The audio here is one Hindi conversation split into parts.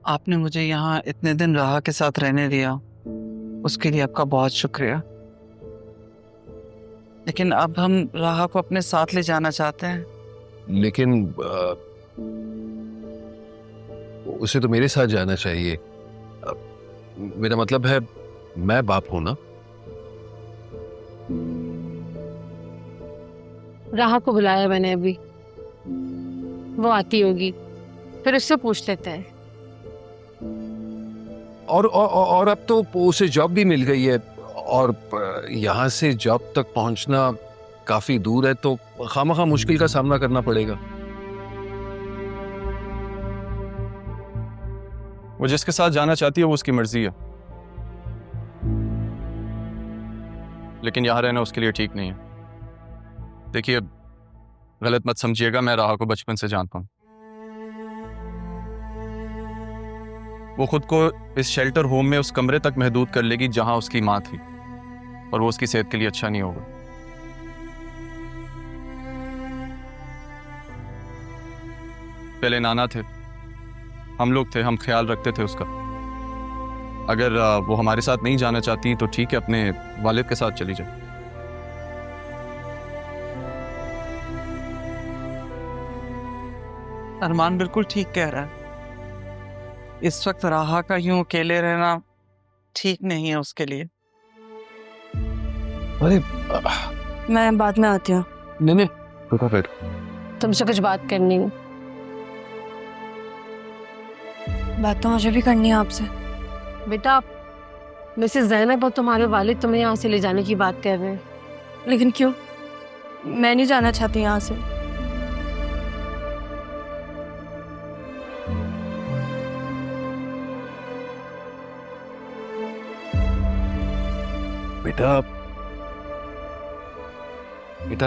आपने मुझे यहाँ इतने दिन राहा के साथ रहने दिया, उसके लिए आपका बहुत शुक्रिया। लेकिन अब हम राहा को अपने साथ ले जाना चाहते हैं। लेकिन उसे तो मेरे साथ जाना चाहिए। मेरा मतलब है, मैं बाप हूं ना। राहा को बुलाया मैंने अभी, वो आती होगी, फिर उससे पूछ लेते हैं। और अब तो उसे जॉब भी मिल गई है, और यहाँ से जॉब तक पहुंचना काफी दूर है, तो खामखा मुश्किल का सामना करना पड़ेगा। वो जिसके साथ जाना चाहती है वो उसकी मर्जी है, लेकिन यहाँ रहना उसके लिए ठीक नहीं है। देखिए, गलत मत समझिएगा, मैं राहा को बचपन से जानता हूं। वो खुद को इस शेल्टर होम में उस कमरे तक महदूद कर लेगी जहां उसकी मां थी, और वो उसकी सेहत के लिए अच्छा नहीं होगा। पहले नाना थे, हम लोग थे, हम ख्याल रखते थे उसका। अगर वो हमारे साथ नहीं जाना चाहती तो ठीक है, अपने वालिद के साथ चली जाए। अरमान बिल्कुल ठीक कह रहा है। इस वक्त राहा का यूं अकेले रहना ठीक नहीं है उसके लिए। अरे मैं बाद में आती हूँ। नहीं, फिर तुमसे कुछ बात करनी है। बात तो मुझे भी करनी है आपसे। बेटा, मिसेस ज़ैनब और तुम्हारे वालिद तुम्हें यहाँ से ले जाने की बात कर रहे हैं। लेकिन क्यों? मैं नहीं जाना चाहती यहाँ से। बेटा,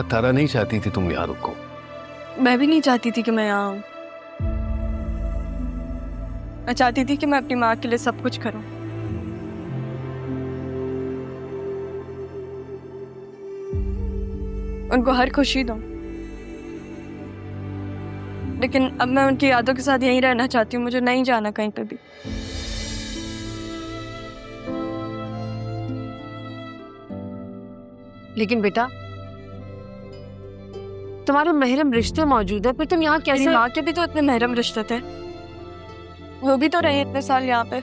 तारा नहीं चाहती थी तुम यहाँ रुको। मैं भी नहीं चाहती थी कि मैं यहाँ आऊँ। मैं चाहती थी कि मैं अपनी माँ के लिए सब कुछ करूँ। उनको हर खुशी दूँ। लेकिन अब मैं उनकी यादों के साथ यहीं रहना चाहती हूँ। मुझे नहीं जाना कहीं पे भी। लेकिन बेटा, तुम्हारे महरम रिश्ते मौजूद है, फिर तुम यहाँ मेरी कैसे? माँ के भी तो इतने महरम रिश्ते थे, वो भी तो रहे इतने साल यहाँ पे।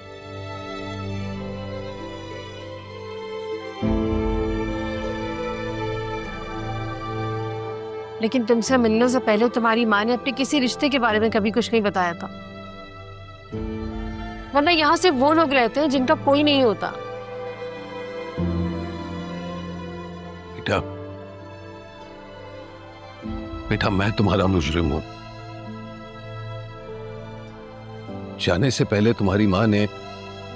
लेकिन तुमसे मिलने से पहले तुम्हारी माँ ने अपने किसी रिश्ते के बारे में कभी कुछ नहीं बताया था। वरना यहाँ से वो लोग रहते हैं जिनका कोई नहीं होता। बेटा, मैं तुम्हारा मुजरिम हूं। जाने से पहले तुम्हारी माँ ने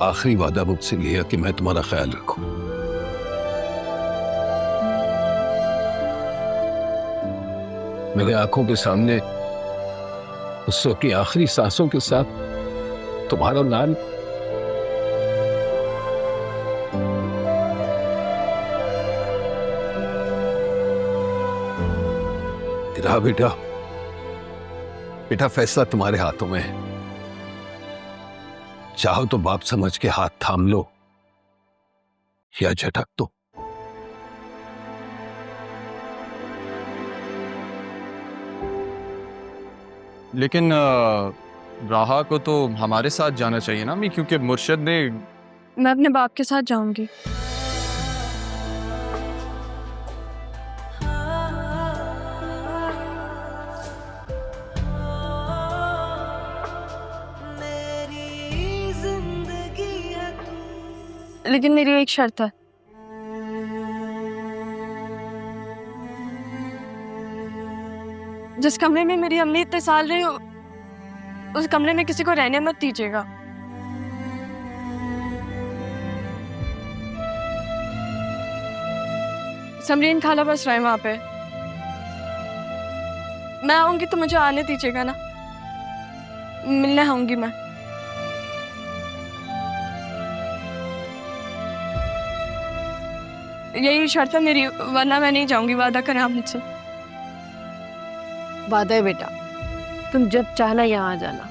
आखिरी वादा मुझसे लिया कि मैं तुम्हारा ख्याल रखूं। मेरे आंखों के सामने उस की आखिरी सांसों के साथ तुम्हारा नाम तेरा। बेटा, फैसला तुम्हारे हाथों में है। चाहो तो बाप समझ के हाथ थाम लो या झटक दो। लेकिन राहा को तो हमारे साथ जाना चाहिए ना अम्मी, क्योंकि मुर्शद ने। मैं अपने बाप के साथ जाऊंगी। लेकिन मेरी एक शर्त है। जिस कमरे में मेरी अम्मी इतने साल रही, उस कमरे में किसी को रहने मत दीजिएगा। समरीन खाला बस रहे वहां पे। मैं आऊंगी तो मुझे आने दीजिएगा ना, मिलने आऊंगी मैं। यही शर्त है मेरी, वरना मैं नहीं जाऊंगी। वादा करें आप मुझसे। वादा है बेटा, तुम जब चाहना यहाँ आ जाना।